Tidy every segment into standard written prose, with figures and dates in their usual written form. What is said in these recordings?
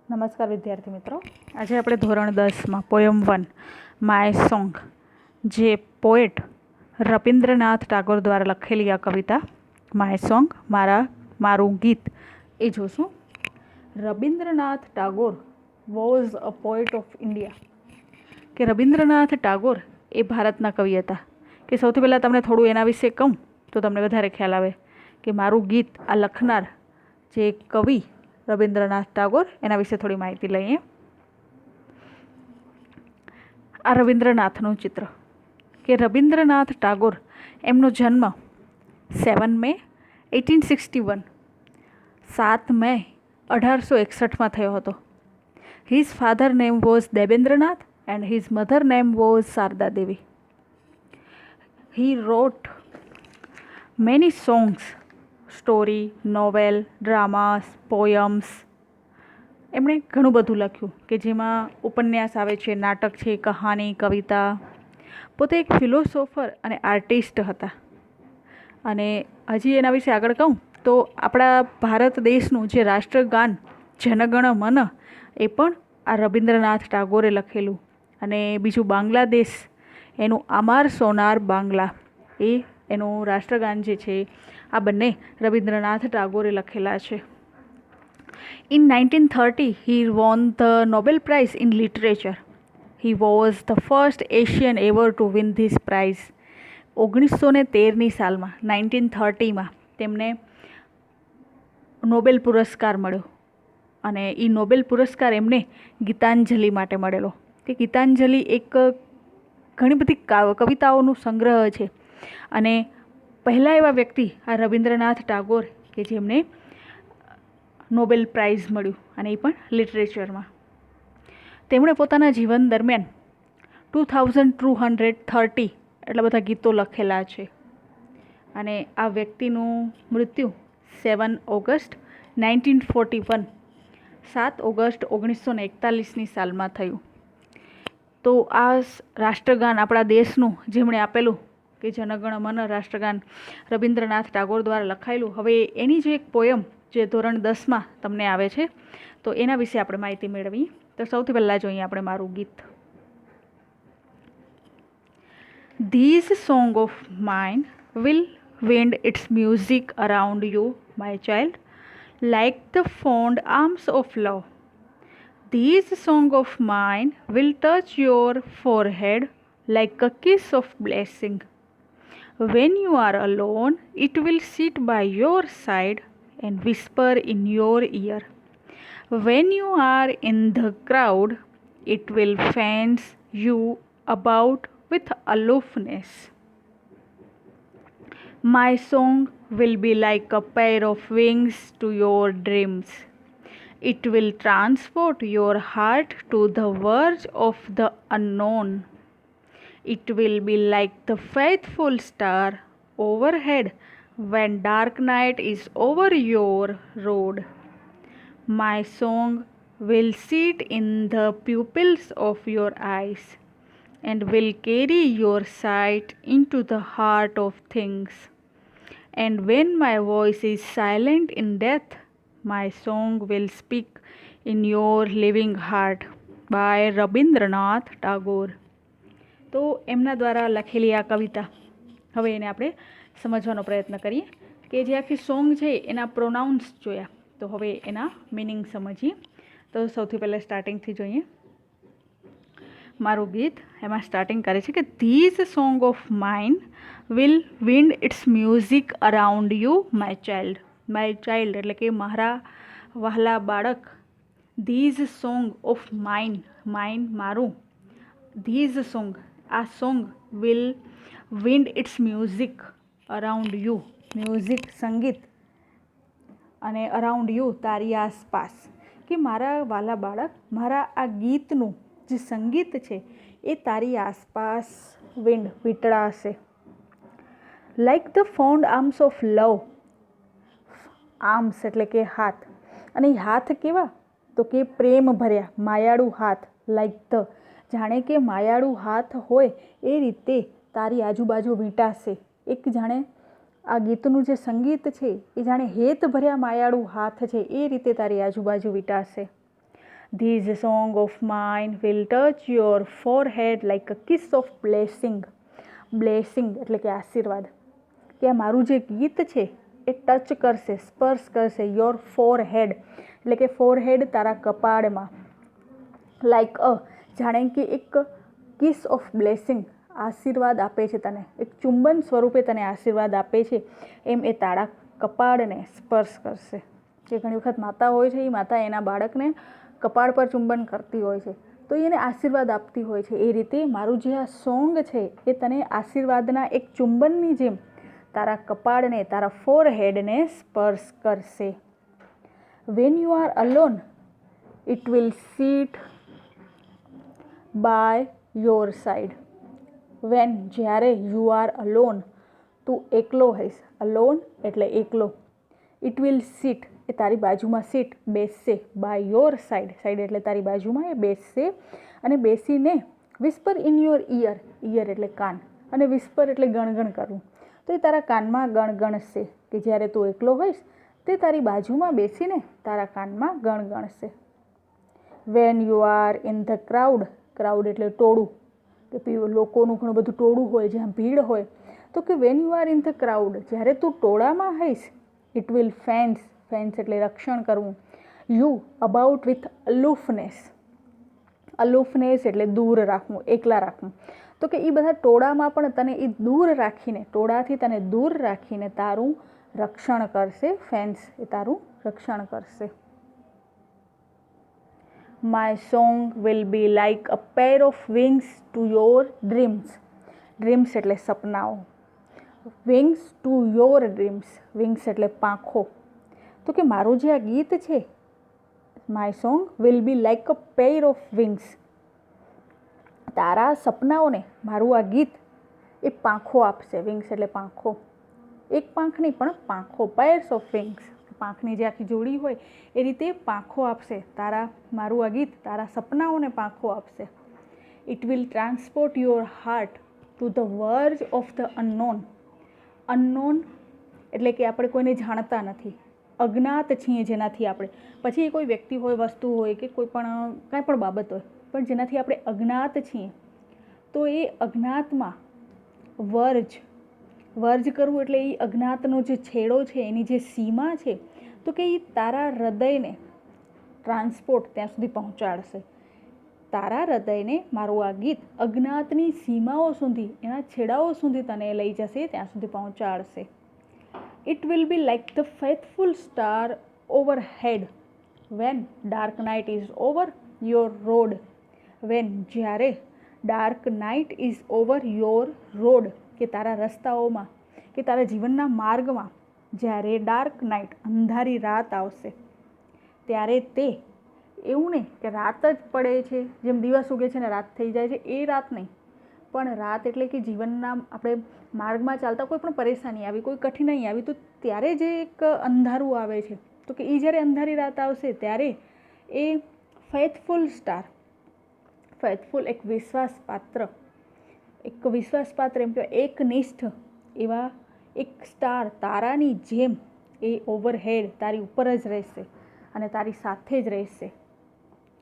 નમસ્કાર વિદ્યાર્થી મિત્રો, આજે આપણે ધોરણ 10માં પોયમ 1 માય સોંગ, જે પોએટ રબીન્દ્રનાથ ટાગોર દ્વારા લખેલી આ કવિતા માય સોંગ મારું ગીત એ જોશું. Rabindranath Tagore was a poet of India. કે રબીન્દ્રનાથ ટાગોર એ ભારતના કવિ હતા. કે સૌથી પહેલાં તમને થોડું એના વિશે કહું તો તમને વધારે ખ્યાલ આવે કે મારું ગીત આ લખનાર જે કવિ રબીન્દ્રનાથ ટાગોર, એના વિશે થોડી માહિતી લઈએ. આ રબીન્દ્રનાથનું ચિત્ર. કે રબીન્દ્રનાથ ટાગોર એમનો જન્મ 7 મે 1861 7 મે 1861 થયો હતો. His father name was Debendranath and his mother name was Sarada Devi. He wrote many songs, story, novel, dramas, poems. એમણે ઘણું બધું લખ્યું કે જેમાં ઉપન્યાસ આવે છે, નાટક છે, કહાની, કવિતા. પોતે એક ફિલોસોફર અને આર્ટિસ્ટ હતા. અને હજી એના વિશે આગળ કહું તો આપણા ભારત દેશનું જે રાષ્ટ્રગાન જનગણ મન એ પણ આ રબીન્દ્રનાથ ટાગોરે લખેલું. અને બીજું બાંગ્લાદેશ એનું અમાર સોનાર બાંગ્લા, એ એનું રાષ્ટ્રગાન જે છે આ બંને રબીન્દ્રનાથ ટાગોરે લખેલા છે. In 1930, he won the Nobel Prize in Literature. He was the first Asian ever to win this prize. 1913ની સાલમાં 1930માં તેમને નોબેલ પુરસ્કાર મળ્યો. અને એ નોબેલ પુરસ્કાર એમને ગીતાંજલિ માટે મળેલો. કે ગીતાંજલિ એક ઘણી બધી કવિતાઓનું સંગ્રહ છે. અને પહેલા એવા વ્યક્તિ આ રબીન્દ્રનાથ ટાગોર કે જેમને નોબેલ પ્રાઇઝ મળ્યું, અને એ પણ લિટરેચરમાં. તેમણે પોતાના જીવન દરમિયાન 2230 એટલા બધા ગીતો લખેલા છે. અને આ વ્યક્તિનું મૃત્યુ 7 ઓગસ્ટ 1941 7 ઓગસ્ટ 1941ની સાલમાં થયું. તો આ રાષ્ટ્રગાન આપણા દેશનું જેમણે આપેલું કે જનગણ મન રાષ્ટ્રગાન રબીન્દ્રનાથ ટાગોર દ્વારા લખાયેલું. હવે એની જે એક પોયમ જે ધોરણ 10માં તમને આવે છે, તો એના વિશે આપણે માહિતી મેળવી. તો સૌથી પહેલાં જોઈએ આપણે મારું ગીત. These song of mine will wind its music around you, my child, like the fond arms of love. These song of mine will touch your forehead like a kiss of blessing. When you are alone, it will sit by your side and whisper in your ear. When you are in the crowd, it will fence you about with aloofness. My song will be like a pair of wings to your dreams. It will transport your heart to the verge of the unknown. It will be like the faithful star overhead when dark night is over your road. My song will sit in the pupils of your eyes and will carry your sight into the heart of things. And when my voice is silent in death, my song will speak in your living heart. By Rabindranath Tagore. તો એમના દ્વારા લખેલી આ કવિતા, હવે એને આપણે સમજવાનો પ્રયત્ન કરીએ કે જે આખી સોંગ છે એના પ્રોનાઉન્સ જોયા, તો હવે એના મિનિંગ સમજીએ. તો સૌથી પહેલાં સ્ટાર્ટિંગથી જોઈએ. મારું ગીત એમાં સ્ટાર્ટિંગ કરે છે કે these song of mine will wind its music around you, my child. My child એટલે કે મારા વહાલા બાળક. These song of mine, mine મારું. ધીઝ સોંગ, આ song will wind its music around you, music સંગીત, અને અરાઉન્ડ યુ તારી આસપાસ. કે મારા વાલા બાળક, મારા આ ગીતનું જે સંગીત છે એ તારી આસપાસ વિન્ડ વીંટળાશે. Like the fond arms of love. Arms એટલે કે હાથ, અને એ હાથ કેવા તો કે પ્રેમ ભર્યા, માયાળુ હાથ. લાઈક ધ, જાણે કે માયાળુ હાથ હોય એ રીતે તારી આજુબાજુ વીંટાશે. એક જાણે આ ગીતનું જે સંગીત છે એ જાણે હેત ભર્યા માયાળુ હાથ છે એ રીતે તારી આજુબાજુ વીંટાશે. This song of mine will touch your forehead like a kiss of blessing. Blessing એટલે કે આશીર્વાદ. કે આ મારું જે ગીત છે એ ટચ કરશે, સ્પર્શ કરશે યોર ફોરહેડ એટલે કે ફોરહેડ તારા કપાળમાં. લાઇક અ જાણે કે એક કિસ ઓફ બ્લેસિંગ આશીર્વાદ આપે છે તને, એક ચુંબન સ્વરૂપે તને આશીર્વાદ આપે છે, એમ એ તારા કપાળને સ્પર્શ કરશે. જે ઘણી વખત માતા હોય છે, એ માતા એના બાળકને કપાળ પર ચુંબન કરતી હોય છે, તો એને આશીર્વાદ આપતી હોય છે. એ રીતે મારું જે આ સોંગ છે એ તને આશીર્વાદના એક ચુંબનની જેમ તારા કપાળને, તારા ફોરહેડને સ્પર્શ કરશે. When you are alone it will sit by your side. When જ્યારે યુ આર અલોન તું એકલો હોઈશ, અલોન એટલે એકલો, ઇટ વિલ સીટ એ તારી બાજુમાં સીટ બેસશે, બાય યોર સાઈડ, સાઈડ એટલે તારી બાજુમાં એ બેસશે અને બેસીને whisper in your ear, ear એટલે કાન અને વિસ્પર એટલે ગણગણ કરવું, તો એ તારા કાનમાં ગણગણશે. કે જ્યારે તું એકલો હોઈશ તે તારી બાજુમાં બેસીને તારા કાનમાં ગણગણશે. When you are in the crowd, crowd એટલે ટોળું, કે લોકોનું ઘણું બધું ટોળું હોય જ્યાં ભીડ હોય, તો કે van you are in the crowd જ્યારે તું ટોળામાં હોઈશ, ઇટ વિલ ફેન્સ, ફેન્સ એટલે રક્ષણ કરવું, યુ અબાઉટ વિથ અલુફનેસ, અલુફનેસ એટલે દૂર રાખવું, એકલા રાખવું, તો કે એ બધા ટોળામાં પણ તને એ દૂર રાખીને, ટોળાથી તને દૂર રાખીને તારું રક્ષણ કરશે. ફેન્સ એ તારું રક્ષણ કરશે. My song will be like a pair of wings to your dreams. Dreams એટલે સપનાઓ, wings to your dreams, wings એટલે પાંખો. તો કે મારું જે આ ગીત છે, my song will be like a pair of wings, તારા સપનાઓને મારું આ ગીત એ પાંખો આપશે. વિંગ્સ એટલે પાંખો, એક પાંખ નહીં પણ પાંખો, પેર્સ ઓફ વિંગ્સ, પાંખની જે આખી જોડી હોય એ રીતે પાંખો આપશે. મારું આ ગીત તારા સપનાઓને પાંખો આપશે. It will transport your heart to the verge of the unknown. Unknown એટલે કે આપણે કોઈને જાણતા નથી, અજ્ઞાત છીએ જેનાથી આપણે, પછી એ કોઈ વ્યક્તિ હોય, વસ્તુ હોય કે કોઈ પણ કાંઈ પણ બાબત હોય, પણ જેનાથી આપણે અજ્ઞાત છીએ, તો એ અજ્ઞાતમાં વર્જ, વર્જ કરવું એટલે એ અજ્ઞાતનો જે છેડો છે, એની જે સીમા છે, તો કે એ તારા હૃદયને ટ્રાન્સપોર્ટ ત્યાં સુધી પહોંચાડશે. તારા હૃદયને મારું આ ગીત અજ્ઞાતની સીમાઓ સુધી, એના છેડાઓ સુધી તને લઈ જશે, ત્યાં સુધી પહોંચાડશે. It will be like the faithful star overhead when dark night is over your road. When જ્યારે dark night is over your road, કે તારા રસ્તાઓમાં કે તારા જીવનના માર્ગમાં જ્યારે ડાર્ક નાઇટ અંધારી રાત આવશે, ત્યારે તે એવું નહીં કે રાત જ પડે છે, જેમ દિવસ ઉગે છે ને રાત થઈ જાય છે, એ રાત નહીં, પણ રાત એટલે કે જીવનના આપણે માર્ગમાં ચાલતા કોઈ પણ પરેશાની આવી, કોઈ કઠિનાઈ આવી, તો ત્યારે જે એક અંધારું આવે છે, તો કે એ જ્યારે અંધારી રાત આવશે ત્યારે એ ફેથફુલ સ્ટાર, ફેથફુલ એક વિશ્વાસપાત્ર, એક વિશ્વાસપાત્ર એમ કહેવાય, એકનિષ્ઠ એવા એક સ્ટાર તારાની જેમ એ ઓવરહેડ તારી ઉપર જ રહેશે અને તારી સાથે જ રહેશે.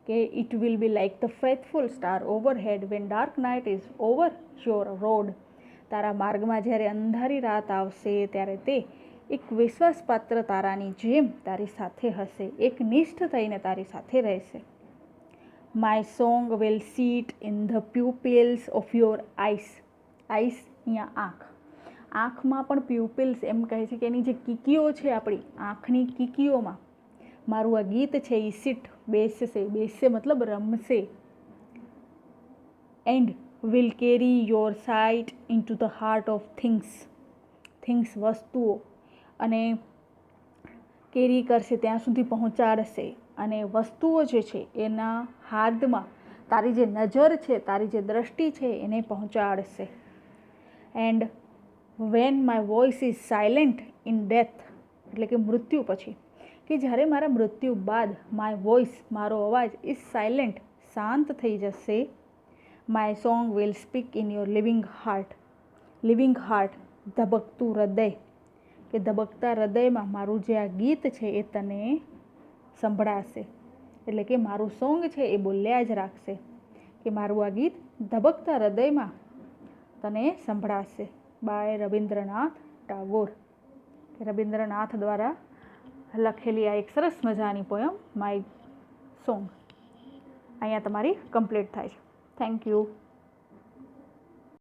કે it will be like the faithful star overhead van dark night is over your road. તારા માર્ગમાં જ્યારે અંધારી રાત આવશે ત્યારે તે એક વિશ્વાસપાત્ર તારાની જેમ તારી સાથે હશે, એકનિષ્ઠ થઈને તારી સાથે રહેશે. My song will sit in the pupils of your eyes. Eyes અહીંયા આંખ, આંખમાં પણ પ્યુપિલ્સ એમ કહે છે કે એની જે કીકીઓ છે, આપણી આંખની કીકીઓમાં મારું આ ગીત છે એ સીટ બેસશે, બેસશે મતલબ રમશે. And will carry your site in to the heart of things. Things વસ્તુઓ, અને કેરી કરશે ત્યાં સુધી પહોંચાડશે, અને વસ્તુઓ જે છે એના હાર્દમાં તારી જે નજર છે, તારી જે દ્રષ્ટિ છે એને પહોંચાડશે. And when my voice is silent in death, એટલે કે મૃત્યુ પછી, કે જ્યારે મારા મૃત્યુ બાદ માય વોઇસ મારો અવાજ ઇઝ સાયલેન્ટ શાંત થઈ જશે, my song will speak in your living heart. Living heart ધબકતું હૃદય, કે ધબકતા હૃદયમાં મારું જે આ ગીત છે એ તને સંભળાશે. એટલે કે મારું સોંગ છે એ બોલ્યા જ રાખશે, કે મારું આ ગીત ધબકતા હૃદયમાં તને સંભળાશે, બાય રવિન્દ્રનાથ ટાગોર. રવિન્દ્રનાથ દ્વારા લખેલી આ એક સરસ મજાની પોયમ માય સોંગ અહીંયા તમારી કમ્પ્લીટ થાય છે. Thank you.